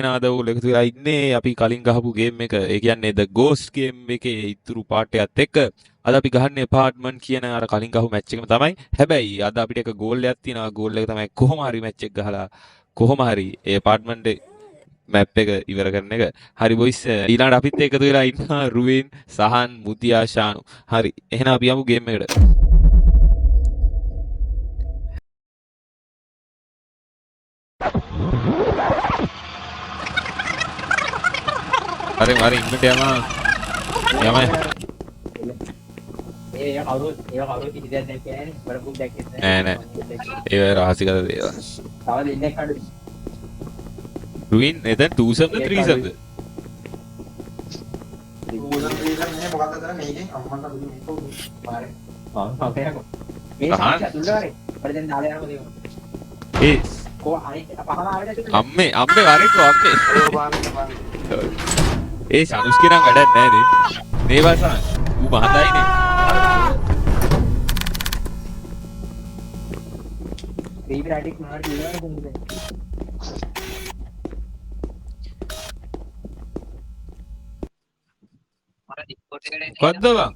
එහෙනම් අද ඔයගොල්ලෝ එකතු වෙලා ඉන්නේ අපි කලින් ගහපු ගේම් එක. ඒ කියන්නේ The Ghost game එකේ ඉතුරු පාර්ට් එකත් එක්ක අද අපි ගහන්නේ apartment කියන අර කලින් ගහපු මැච් එකම තමයි. හැබැයි අද අපිට එක ගෝල් එකක් තියෙනවා. ගෝල් එක තමයි කොහොම හරි මැච් එක ගහලා කොහොම හරි ඒ apartment මැප් එක ඉවර කරන එක. හරි බොයිස් ඊළඟට අපිත් එකතු වෙලා ඉන්නවා රුවින්, සහන්, මුතියා, ශානු. හරි. එහෙනම් අපි යමු ගේම් එකට. අरे मारे इनमें यामा यामा ये कवरो की इधर देखे हैं बरबुक देखे हैं नहीं ये राशि का दे सावल इन्हें काट रुइन इधर 2 शब्द 3 शब्द मैंने मुकाता था नहीं के अम्मा का वीडियो को मारे हां ओके को ये साथ दुल्ला रे पर दिन डाले यार देखो ए को आने पहाड़ आवे तो अम्मे अम्मे वारे को अम्मे ए शानुस के नाम වැඩක් නැහැ නේ මේ වාසන ඌ මහදායිනේ රීබ්‍රැඩික් මාර් කියලා දුන්නේ මාර ඩිස්කෝඩ් එකට කොද්ද බං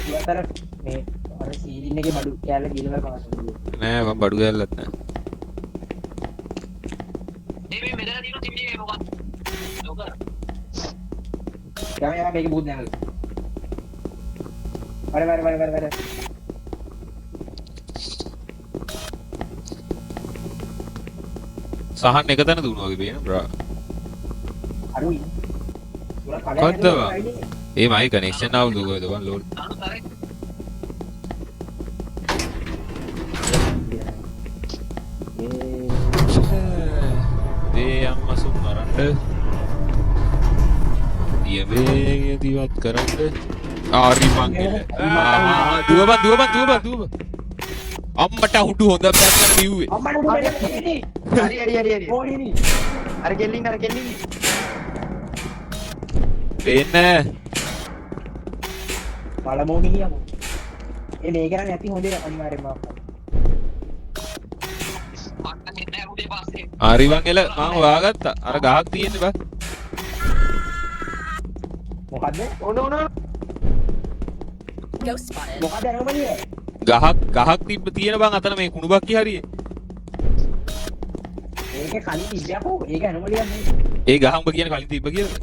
ඉවතර මේ අර සීලින් එකේ බඩු කෑල්ල ගිලවලා පාස් නෑ මම බඩු ගෑල්ලත් නෑ මේ මෙතන තියෙන තිබ්බේ මොකක්ද? ලෝක. යා මේක බුත් නෑ. වර. සහන් එක තැන දුණු වගේ පේන බ්‍රා. අරුයි. කොද්ද බං ඒ මයි කනෙක්ෂන් ආවුද කොහෙද බං ලෝඩ් අම්මා සුම්මරන්ට දියවේ දිවත් කරන්න ආරි මංගල දුව අම්මට උඩු හොඳ පැත්තට බිව්වේ අම්මට උඩු හරි ඕනිනි අර ගෙල්ලින් එන්න බලමු ගියමු ඒ මේක නම් ඇති හොඳේ අනිවාර්යයෙන්ම ආරි මංගල මම හොයාගත්තා අර ගහක් තියෙන්නේ බා මොකද්ද ඕන Ghost spotted. මොකද අරමලිය ගහක් තිබ්බ තියෙන බං අතන මේ කුණුබක් කිය හරියේ ඒක කලින් ඉස්සයපෝ ඒක අරමලියක් නේ ඒ ගහ උඹ කියන කලින් තිබ්බ කියලා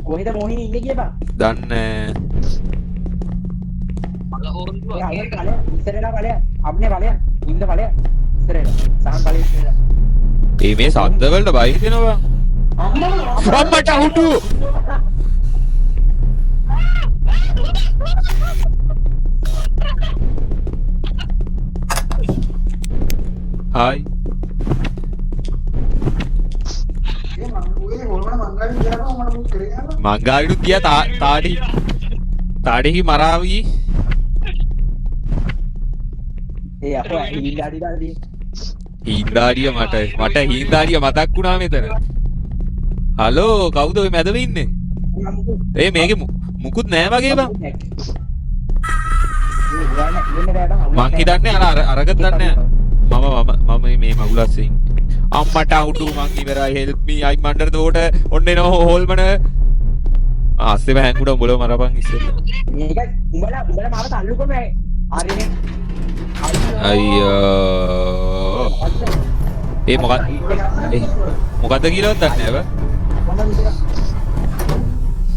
කොහෙද මොහිනි ඉන්නේ කියපන් දන්නේ ඒක කලේ ඉස්සරලා බලය අපනේ බලය ඉන්න බලය ඉස්සරලා සාම් බලය ඉස්සරලා ඒ මේ සද්ද වලට බයි හිතෙනවා අම්මට උඩු हाय मंगाविडु किया ताड़ी ही मरावी ඒ අපෝ හිඳාඩි දාදී හිඳාඩිය මට හිඳාඩිය මතක් වුණා මෙතන හලෝ කවුද ඔය මැදව ඉන්නේ ඒ මේකේ මුකුත් නෑ වගේ බං මං හිතන්නේ අරගත් දන්නේ මම මේ මගුලස්සේ අම්මට උඩු මං ඉවරයි හෙල්ප් මී අයි මන්ඩර් දෝට ඔන්න එනවා හෝල්මන ආස්සේ බෑන්කුඩ උඹලව මරපන් ඉස්සෙල්ලා මේක උඹලා මාව තල්ලු කොමයි හරිනේ අයියෝ ඒ මොකද්ද කියලාවත් දන්නේ නැහැ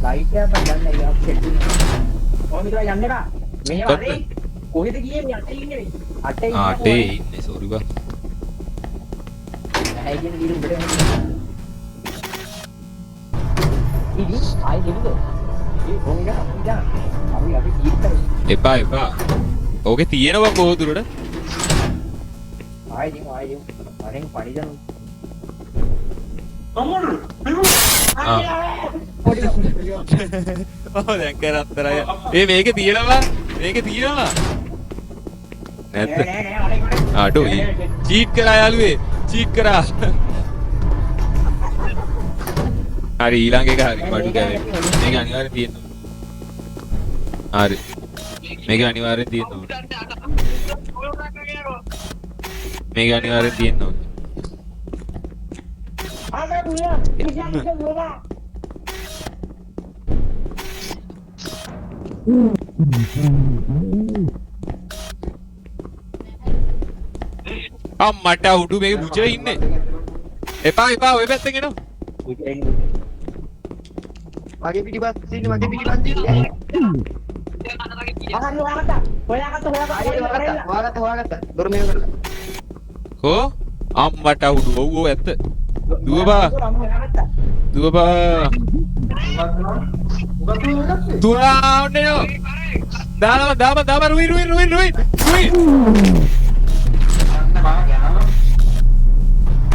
ලයිට් එක පදන්න ඒක සෙට් ඔය විතර යන්න එපා මෙහෙම හරි කොහෙද ගියේ මේ අටේ ඉන්නේ අටේ ඉන්නේ සෝරි බා ඇයි කියන දේ උඹට ඉදි ආයි ගෙවිද ඒ කොංග අපි කීර්තන එපා ඕකේ තියෙනවා බොහෝ දුරට ආයි මරෙන් පණිදන දැන් කරත්තරය ඒ මේකේ තියෙනවා නැත්ද ආටෝ චීට් කරා යාළුවේ චීට් කරා හරි ඊළඟ එක හරි බඩු කෑවේ මේක අනිවාර්යෙන් තියෙනවා හරි මේක අනිවාර්යෙන් තියෙන්න ඕනේ. මේක අනිවාර්යෙන් තියෙන්න ඕනේ. අම්මට උඩු මේක මුචේ ඉන්නේ. එපා ඔය පැත්තෙන් එනවා. මගේ පිටිපස්සේ ඉන්නේ මගේ පිටිපස්සේ ඉන්නේ. හොයාගත්තා. දොර මේව කරලා. කෝ අම්මට උඩු ඔව් ඇත්ත. දුවපා. දුවා ඔන්නේනෝ. දාම රුයි.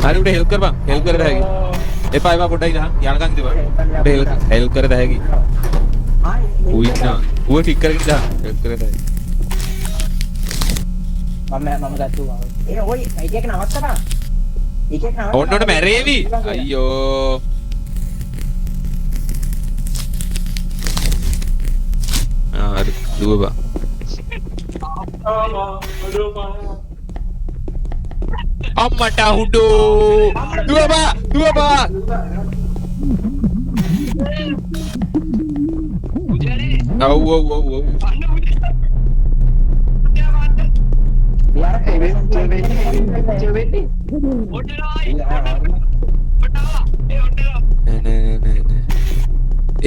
හරි උඩ හෙල්ප් කරපන්. හෙල්ප් කරලා හැකි. එපා පොඩ්ඩක් ඉඳන් යනකන් ඉඳපන්. උඩ හෙල්ප් කරලා හැකි. ඌ ඉන්නා. ඌ ටික් කරගෙන ඉඳන් හෙල්ප් කරලා හැකි. මම ගත්තා. ඔය එක නවත්තපන්. ඔන්න මැරේවි. අයියෝ. හරි දුවපන්. අම්මට උඩෝ. දුවපා. ඔව්.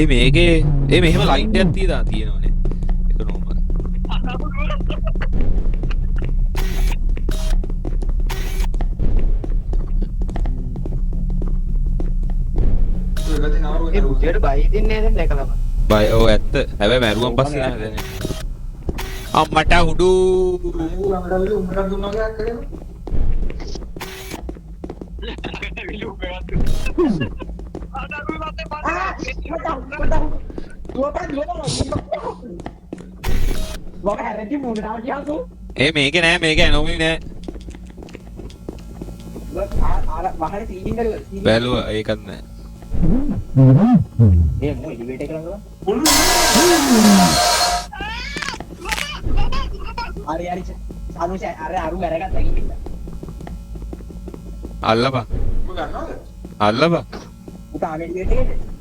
මේකේ මෙහෙම ලයිට් එකක් තියෙනවනේ. ඒක නෝමල්. ඒ බුද්ධියට බයි දෙන්නේ නැද දැකලා. බයි ඔව් ඇත්ත. හැබැයි මැරුවන් පස්සේ නෑ දැනෙන්නේ. අම්මට උඩු. උඹට දුන්නා වගේ අක්කේ. මේක නෑ මේක ඇනෝමි නෑ. බැලුවා ඒකත් නෑ. අල්ලපන්.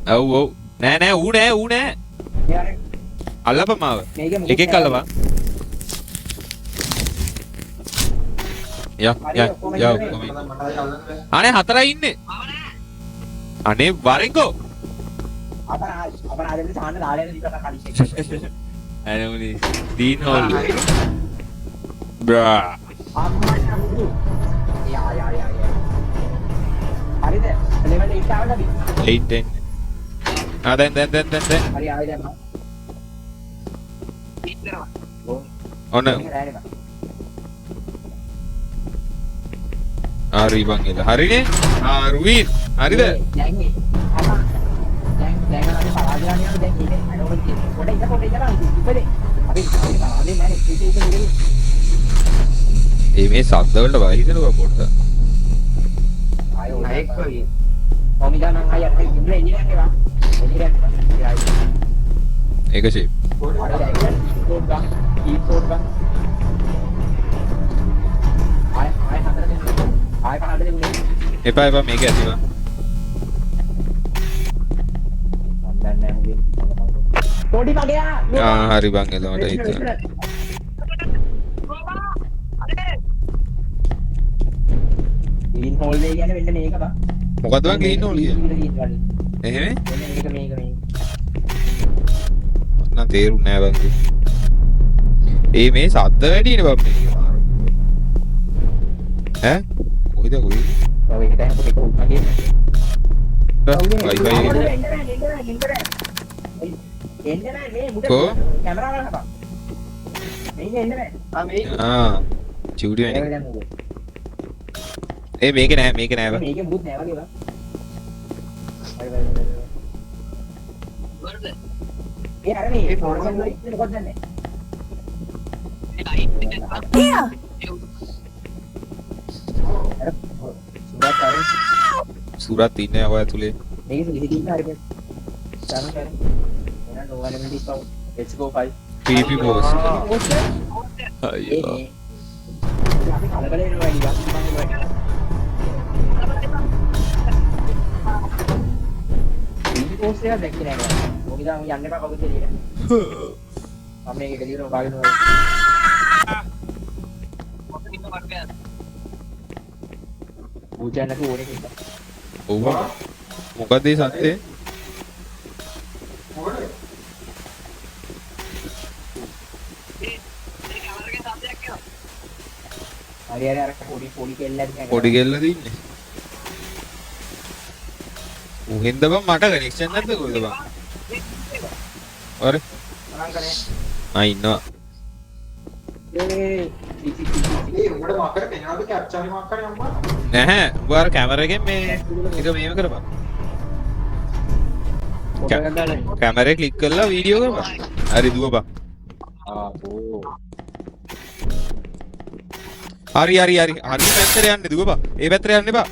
ඔව් නෑ ඌ නෑ. අල්ලපන් මාව. එකෙක් අල්ලපන්. යා අනේ හතරයි ඉන්නේ. අනේ වරෙන්කෝ. අනේ දීන් හොල්. බ්‍රා. හරිද? ලෙවල් 8 ආවද අපි? 8 10. දැන්. හරි ආවේ දැන් මම. ඔන්න. හරි බං එල. හරිනේ? රුවින්. හරිද? දැන් අපි පරාජය යනවා දැන් ඉන්නේ. අනෝමල් කියන්නේ. පොඩ ඉන්න ඉපදේ. අපි පරාජය නැහැ. මේ සද්ද වලට වහිනවා පොඩ්ඩක්. ආයෝ නයික් වගේ. මොමිදානම් අයියට ඉන්නේ එන්නේ ඒක ෂේප්. එපා මේක ඇතිවා. හරි බං එලවට හිතුවා. ග්‍රීන් හෝල් එක කියන්නේ වෙන්න මේක බං. මොකද්ද බං ග්‍රීන් හෝල් කියන්නේ? එහෙම? මේක. නම් තේරුන්නේ නෑ බං. මේ සද්ද වැඩිනේ බං මේක. ඈ? කොයිද? ඔව් ඒක දැන් ඒක උත්මගේ. වයිෆයි එන්න නෑ මේ මුඩ කො? කැමරාව ගහපන්. මේක එන්න නෑ. මේක. චූටි වෙන්නේ. මේක නෑ බං. මේක මුත් නෑ වගේ බං. අරනේ ඒ ෆෝර්මල් ලයිට් එක කොහෙද නැහැ. සුරත් ඉන්නේ ඔය ඇතුලේ. මේක සිහිදී ඉන්න හරියට. ගන්න කරේ. එහෙනම් no enemy discount. Let's go 5. creepy post. ඒ අයියෝ. නේ. අපි කලබල වෙනවා වැඩි ගන්න මම වැඩි. ඊ පෝස්ට් එක දැක්කේ නෑ නේද? මොකද මම යන්න එපා කවුද කියලා. මම මේක එක දිගටම බලනවා. ඌජන්නක ඕනේ කියලා. ඔව්. මොකද ඒ සත්‍යේ? හරි හරි අර පොඩි කෙල්ලක් නෑ. පොඩි කෙල්ල දින්නේ. උහෙන්ද බං මට කනෙක්ෂන් නැද්ද කොහෙද බං? අර මම කරේ. ආ ඉන්නවා. ඒ උඹට මාකර පෙන්නනවද කැප්චර් මාක් කරේ අම්මා? නැහැ. උඹ අර කැමරා එකෙන් මේ එක මේව කරපන්. ෆොටෝ එකක් දාලා. කැමරේ ක්ලික් කරලා වීඩියෝ කරපන්. හරි දුවපන්. ආපෝ. හරි පැත්තට යන්න දුවපන්. ඒ පැත්තට යන්න එපා.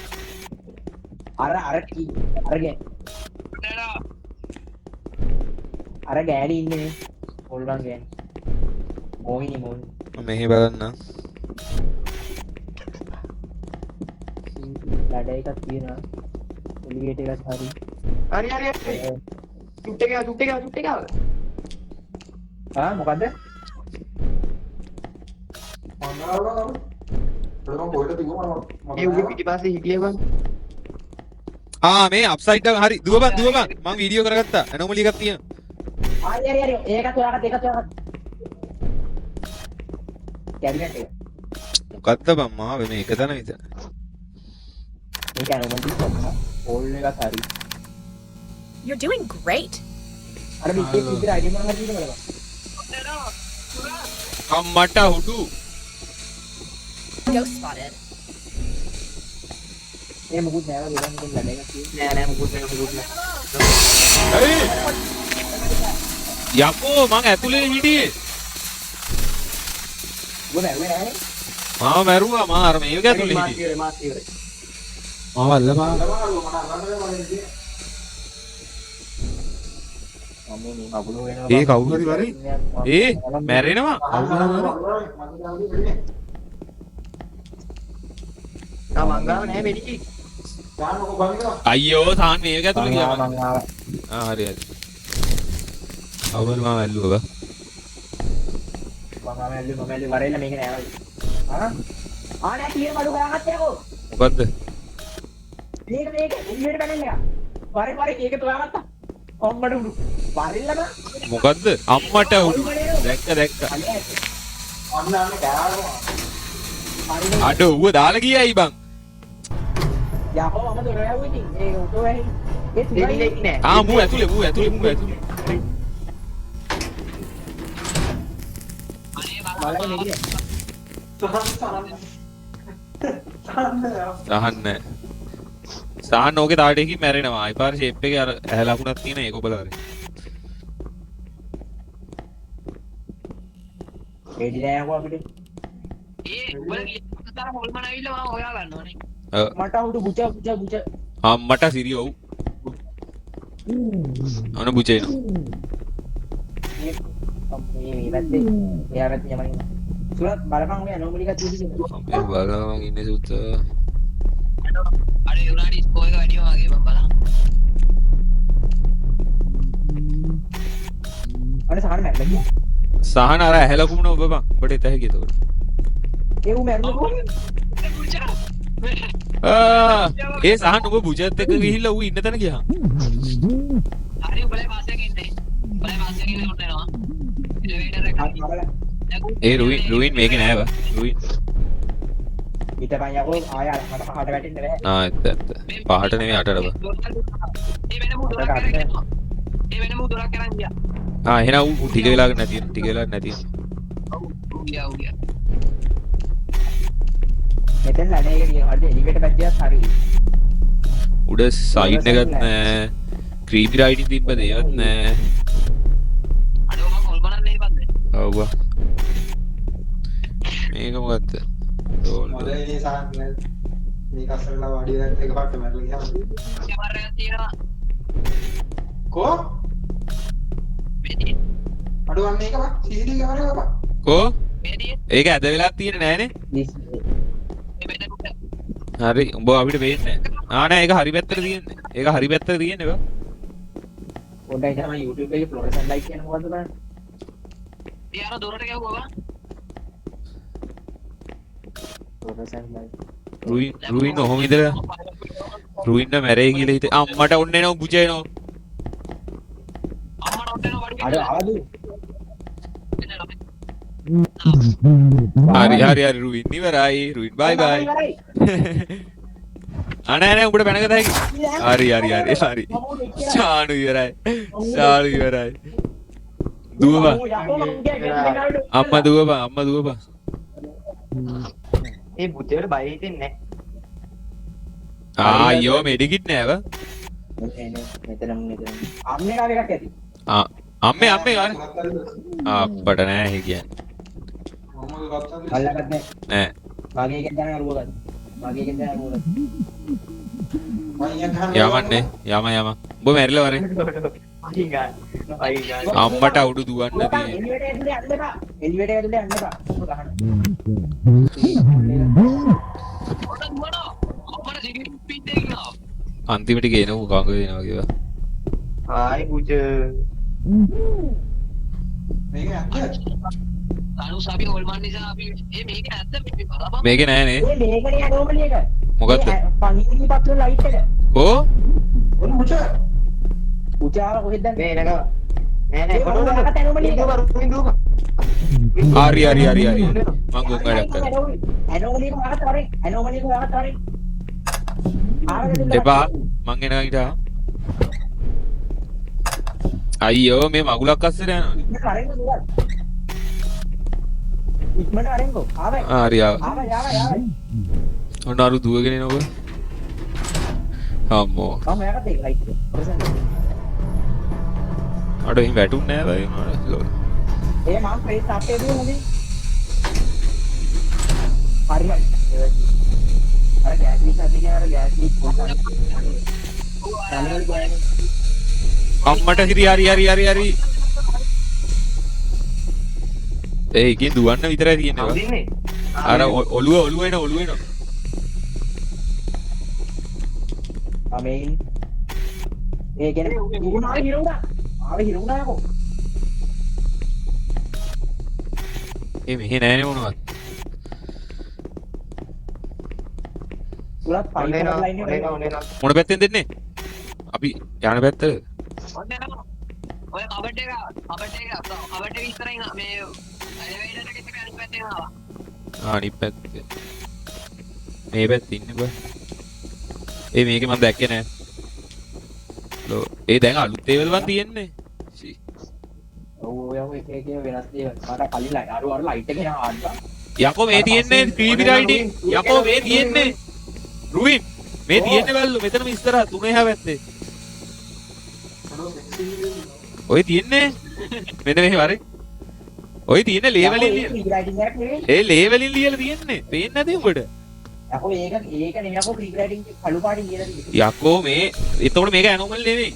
අර ගෑණි ඉන්නේ නේ. පොල්ලන් ගෑණි. මොහිනි මොහිනි. මම මෙහෙ බලන්න. ලඩ එකක් තියෙනවා. එලිගේටර් එකක් හරි. හරි. චුට් එක. ආ මොකද්ද? ඒ උගේ පිටිපස්සේ හිටියේ බං. ආ මේ අප්සයිඩ් ඩවුන් හරි දුවපන් මම වීඩියෝ කරගත්තා ඇනෝමලි එකක් තියෙනවා හරි. ඒකත් ඔයාලට. කැබිනට් එක. මොකද්ද බං මාව මේ එක තැන විතර මේක ඇනෝමලි කොහොමද? ඕල් එකක් හරි. You're doing great. අර බිස්කට් විතර අයිඩි මොනවද තියෙනවද බං? අම්මට හුඩු Ghost spotted. ඒ මොකුත් නෑ වගේ ඉතින් ලඩ එකක් තියෙන්නේ. නෑ මොකුත් නෑ. යකෝ මං ඇතුලේ හිටියේ ඔබ නෑ. මාව මැරුවා මා අර මේක ඇතුලේ හිටියේ මාත් ඉවරයි. මාව අල්ලපන් මම මේ මගුල වෙනවා. ඒ කවුරු හරි වරේ ඒ මැරෙනවා මංගාව නෑ මෙඩිකි. අයියෝ සාන් මේක ඇතුලේ ගියා මං ආවා. ආ හරි අවුල් මාව ඇල්ලුවා මම ඇල්ලුවේ වරෙල්ල මේක නෑ වගේ. නෑ තියෙන බඩු ගාගත්තේකෝ. මොකද්ද මේක එළියට පැනෙන්න එක. වරේ ඒක තුවාගත්තා. අම්මට උඩු. වරෙල්ලම මොකද්ද අම්මට උඩු දැක්ක අන්න ගෑනවා. අඩ ඌව දාලා ගියයි බං යකෝ මම දොර යවුවේ ඉතින් ඒ උඩෝ ඇහි. ඒ තුනයි නෑ. ආ මූ ඇතුලේ බලන්න මෙඩිකි. සහන්න සහන්න ඕකේ තාට එකකින් මැරෙනවා ඊපාර ෂේප් එකේ අර ඇහැ ලකුණක් තියෙන ඒක ඔබලා හරි එඩි නෑ යකෝ අපිට. උඹලා ගියතර හොල්මන ඇවිල්ලා මම හොයා ගන්නවනේ. මට උඩු බුච. අම්මට සිරිය ඔව් අන බුචේන මේ වැත්තේ එයා වැත්තේ යමනින්. සුරත් බලපන් ඔය ඇනෝමලි එකක් තියෙන්නේ. අපේ බලවන් ඉන්නේ සුත්ත අර යුනානි ස්කෝර් එක වැඩි වගේ මම බලන්න. අනේ සහන මැරෙලා. සහන අර ඇහැ ලකුණ ඔබ බං ඔබට එත හැකි එතකොට ඒ උ මැරුණා කොහොමද? ඒ සහන් ඔබ බුජත් එක්ක ගිහිල්ලා ඌ ඉන්න තැන ගියා හරි උඹලා පාසෙන් ඉන්නේ. උඹලා පාසෙන් ඉන්නේ කොට එනවා. එලිවේටර් එක. ඒ රුයින් මේකේ නෑ බං රුයින් පිටපන් යකෝ ආය මට පහට වැටෙන්න බෑ. ඇත්ත පහට නෙමෙයි අටට බං ඒ වෙන මු දොරක් කරන් යනවා. ඒ වෙන මු දොරක් කරන් ගියා. එහෙනම් ඌ ටික වෙලාවක් නැති ඔව් ගියා. මෙතෙන් ලඩේ එක තියෙනවා. හරි එලිවේටර් පැත්තට හරි. උඩ සයිඩ් එකක් නෑ ක්‍රීපි රයිඩින් තිබ්බ දේවත් නෑ අඩෝ මම හොල්මනක් නේ පද්ද. ඔව් මේක මොකද්ද මොදේ සාන් මේ කස්සරලා වාඩි වෙන එක පාට මැරලා ගියා. කැමරාවක් තියෙනවා. කෝ? මෙතන. අඩෝ අඩුවන්නේ එක බා සීඩී කවරේ බා කෝ මේදී ඒක ඇද වෙලා තියෙන්නේ නෑනේ this මේ මෙතන හරි උඹ අපිට පේන්නේ නෑ ඒක හරි පැත්තට තියෙන්නේ ඒක හරි පැත්තට තියෙන්නේ බා පොඩ්ඩයි තමයි YouTube එකේ ෆ්ලෝරසන්ට් ලයිට් කියන මොකද්ද බලන්න යාර දොරට ගැහුවා ෆ්ලෝරසන්ට් ලයිට් රුයින් ඔහොම ඉඳලා රුයින්න මැරේ කියලා හිතේ අම්මට ඔන්න එනවා පුචේ එනවා අම්මට ඔන්න වඩි අර ආවද හරි රුයින් ඉවරයි රුයින් බයි බයි අනේ උඹට පැනගත හැකි හරි ශානු ඉවරයි දුවපන් අම්මා දුවපන් ඒ පුතේට බය හිතෙන්නේ අයියෝ මෙඩිකිට් නෑව මෙතන අම්මේ කාව එකක් ඇති අම්මේ අප්පට නෑ හේ කියන්නේ අල්ලගත් නෑ වාගේ එකෙන් දැන අරුව ගන්න වාගේ එකෙන් දැන අරුව ගන්න යමන්නේ යම උඹ මැරිලා වරේ අම්මට අවුඩු දුවන්න තියෙන්නේ එලිවේටර් ඇතුලේ යන්න එපා උඹ ගහන්න ඔන්න දුවනවා අම්මට සිගරට් පිටේ ගියා අන්තිමට ගේනව කංග වෙනවා කියලා හායි පුජ මේක අනුස් අපි හොල්මන් නිසා අපි මේක ඇත්ත බලපන් මේකේ නෑනේ මේකනේ අනෝමලි එක මොකද්ද පණිවිඩි පත්‍ර ලයිට් එක කෝ ඔන්න පුචාර කොහෙද දැන් මේ නේද නෑ ඔන්න අනෝමලි එක හරි මං ගොන් වැඩක් කරා අනෝමලි එක වහත් වරේ එපා මං එනවා ඊට අයියෝ මේ මගුලක් අස්සට යනවා ඉක්මනට අරෙන්කෝ ආවයි හරි ආවයි ඔන්න අරු දුවගෙන එනකො අම්මෝ මම එයාට ඒක ලයිට් එක ප්‍රසන්න අර එහෙම වැටුන්නේ නෑ බයි ඒ මම ප්‍රේස් අපේ දුව මොකද හරි අර ගෑස් ලීක් අදින අර ගෑස් ලීක් පොඩ්ඩක් අම්මට හිරි හරි ඒකෙන් දුවන්න විතරයි තියෙන්නේ අර ඔළුව එන අමෙන් ඒ කියන්නේ උනාල හිරුණා හිරුණා යකෝ මෙහෙ නෑනේ මොනවත් උලත් පයිප් ලයින් එක මොන පැත්තෙන් දෙන්නේ අපි යන පැත්තට ඔන්න එනවා ඔය කබඩ් එක ඉස්සරහින් මේ එලෙවේටර් එකේ ඉන්න අනිත් පැත්තේ ආවා අනිත් පැත්තේ මේ පැත්තේ ඉන්නේ බා මේකේ මම දැක්කේ නෑ ඒ දැන් අලුත් ඒවල වන් තියෙන්නේ ඔව් එක වෙනස් දේවල් මට කලින් අර ලයිට් එක යනවා ආඩ්ඩා යකෝ මේ තියෙන්නේ ක්‍රීපි රයිඩින් යකෝ මේ තියෙන්නේ රුයින් මේ තියෙන්නේ බැල්ලු මෙතනම ඉස්සරහ 3 එහා පැත්තේ ඔය තියෙන්නේ මෙන්න මෙහෙ වරේ ඔය තියෙන්නේ ලේවලින් ඒ ලේවලින් ලියලා තියෙන්නේ පේන්නේ නැද උඹට යකෝ ඒක නෙමෙයි යකෝ ක්‍රීක් රයිටින් කළු පාටින් කියලා තියෙන්නේ යකෝ මේ එතකොට මේක ඇනෝමල් නෙවෙයි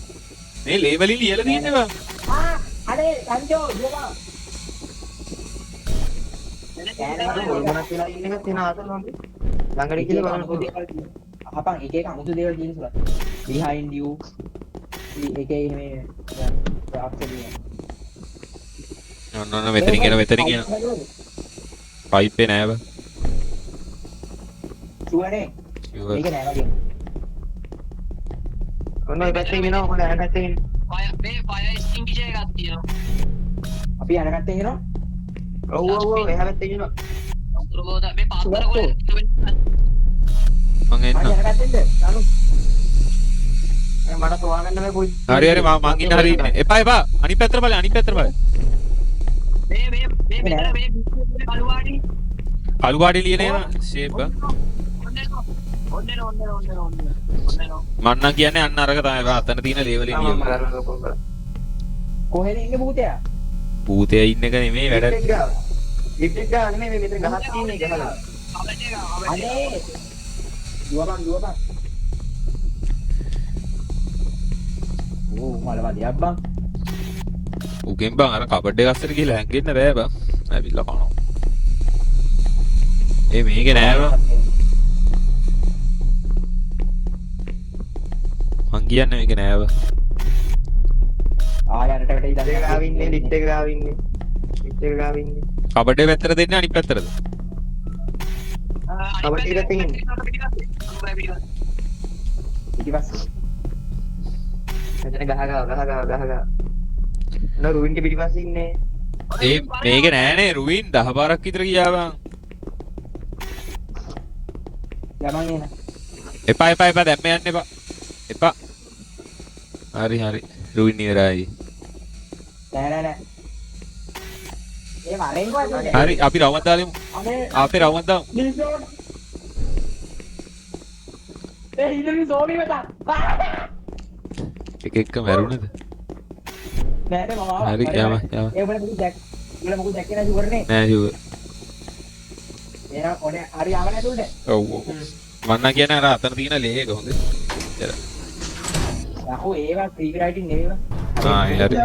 මේ ලේවලින් ලියලා තියෙන්නේ බං අනේ සංජෝ දුවා මොනක් කියලා ඉන්න එක තියෙන ආතල් වගේ ළඟට කියලා බලන්න පුළුවන්. අහපන් එක අමුතු දේවල් කියන සුළු behind you එකේ මේ ආක්ෂේපය ඔන්න මෙතනින් කියන පයිපේ නෑ බං සුවනේ මේක නෑ වගේ ඔන්න ඔය පැත්තේ වෙනවා මොකද අර පැත්තේ වෙන්නේ. මේ ෆයර් එක්ස්ටින්ගිෂර් එකක් තියෙනවා අපි අරකට එනවා ඔව් එහා පැත්තේ වෙනවා. අතුරුබෝද මේ පාත්තර කොහෙද මං එන්න අපි අරකට එන්න අනු මට තෝරගන්න බෑ පොයි. හරි මං ඉන්න හරි ඉන්නේ එපා අනිත් පැත්තට බලන්න මේ කළුවාඩි කළුවාඩි ලියන ෂේප් ඔන්න මන්නම් කියන්නේ අන්න අරක තමයි බා අතන තියෙන ලේවලින් ලියන කොහෙද ඉන්නේ භූතයා භූතයා ඉන්න එක නෙමෙයි වැඩ ලිෆ්ට් එක ගන්න නෙමෙයි මෙතන ගහක් තියෙන එක ගහලා. අනේ දුවපන් ඕ මල වදියක් බං උගෙන් බං අර කබඩ් එක අස්සට ගිහලා හැංගෙන්න බෑ බං. ඇවිල්ලා කනවා. මේක නෑ බං. මං කියන්නේ මේක නෑ බං. ආයරට වැටේ ලිට් එක ඉඳලා ගාවින්නේ ලිට් එක ගාවින්නේ ලිට් එක ගාවින්නේ කබඩ් එක පැත්තට දෙන්නේ අනිත් පැත්තටද? කබඩ් එක තියෙන්නේ පිටිපස්සේ මෙතන ගහ නෝ රුවින්ගේ පිටිපස්සේ ඉන්නේ මේක නෑනේ රුවින් 10 පාරක් විතර ගියා බං. යමන් එන එපා දැම්ම යන්න එපා. එපා. හරි රුවින් ඉවරයි. නෑ ඒ වරෙන් කොහෙද හරි අපි රවුමක් දාලෙමු. අපේ රවුමක් දාමු. ඒ ඉල්ලුනි සෝමි මත එක මැරුණද? නෑ මම හරි යම ඒ වල මොකද දැක්කේ නෑ ෂුවර්නේ නෑ ෂුවර්. එයා ඔනේ හරි ආව නැතුල්ද ඔව් මන්නා කියන්නේ අර අතන තියෙන ලේ එක හොඳ. යකෝ ඒවා ක්‍රීක් රයිටින් නෙවෙයිවා හරි.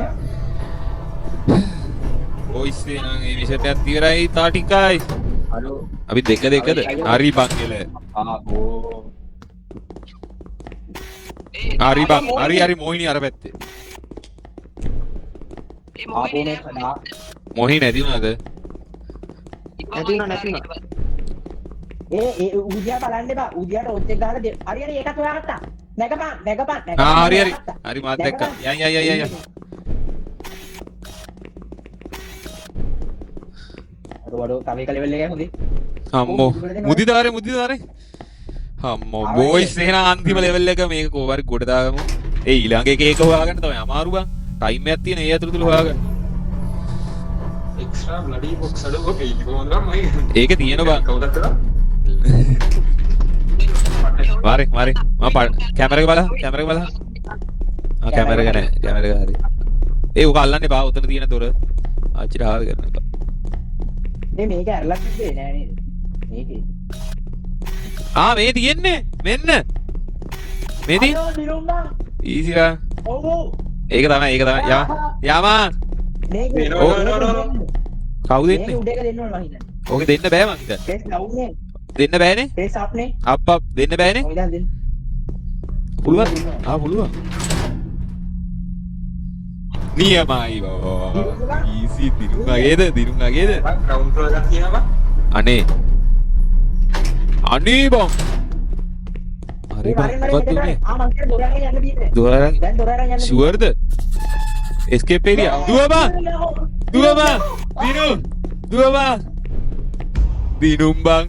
වොයිස් එක නම් මේ විෂයට යත් ඉවරයි තා ටිකයි. හලෝ අපි දෙකද? හරි බංගෙල. ආපෝ හරි බං. හරි මොහිනී අර පැත්තේ. ආපෝ මේ කඩා මොහිනී නැති වුණාද? ඒ උදියා බලන්න එපා උදියාට ඔච්චර ගහලා හරි ඒකත් හොයාගත්තා නැගපන් හරි මාත් දැක්කා. යයි. වඩෝ තව එක ලෙවල් එකයි හොඳේ අම්මෝ මුදිදාරේ අම්මෝ බොයිස් එහෙනම් අන්තිම ලෙවල් එක මේක කොහොමරි ගොඩ දාගමු. ඒ ඊළඟ එක හොයාගන්න තමයි අමාරු බං. ටයිම් එකක් තියෙන ඒ අතරතුර හොයාගන්න. එක්ස්ට්‍රා බ්ලඩි බොක්ස් අඩුව පේජ් කොහොමද මම ඒක තියෙන බං. කවුදද කරා මාරේ මම කැමරා එක බලන්න. කැමරා එක හරි. ඒ උක අල්ලන්න එපා. උතන තියෙන දොර ආච්චිට ආව කරන්න එපා. මේක ඇරලා තිබ්බේ නෑ නේද මේකේ මේ තියෙන්නේ මෙන්න මේදී අයියෝ නිරුම්බා ඊසිරා ඔව් ඒක තමයි යමා මේක කවුද මේක ඉන්නේ? උඩ එක දෙන්න ඕන මහින්ද ඕක දෙන්න බෑ මං හිතන්නේ. ටෙස්ට් ඩවුන් නේ දෙන්න බෑනේ. ටෙස්ට් අප් නේ අප් දෙන්න බෑනේ. ඔය දැන් දෙන්න පුළුවන්. පුළුවන්. නියමයි බෝ. ඊසි දිනුගේද? කවුන්ටර් එකක් තියෙනවා අනේ බං. හරි බං. මම මොකක්ද උනේ? මං කියන දොර අරගෙන යන්න බීද දොරෙන් දැන් දොර අරගෙන යන්න ෂුවර්ද? Escape area. දුව බං. දිනුම් බං.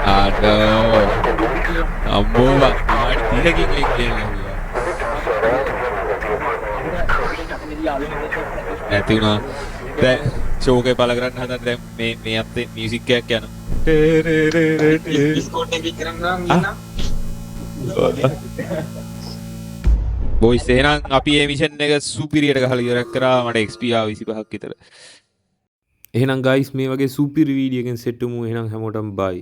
අඩෝ අම්මෝ බං. ටිකකින් එක්කේ නැති වුණා. දැන් ෂෝ එකේ පළ කරන්න හදන දැන් මේ අත්තේ මියුසික් එකක් යනවා. ඩිස්කෝඩ් එකේ කරනවා මීනා බොයිස් එහෙනම් අපි මේ මිෂන් එක සුපිරියට ගහලා ඉවර කරා. මට XP ආව 25ක් විතර. එහෙනම් ගයිස් මේ වගේ සුපිරි වීඩියෝ එකකින් සෙට් වෙමු. එහෙනම් හැමෝටම බයි.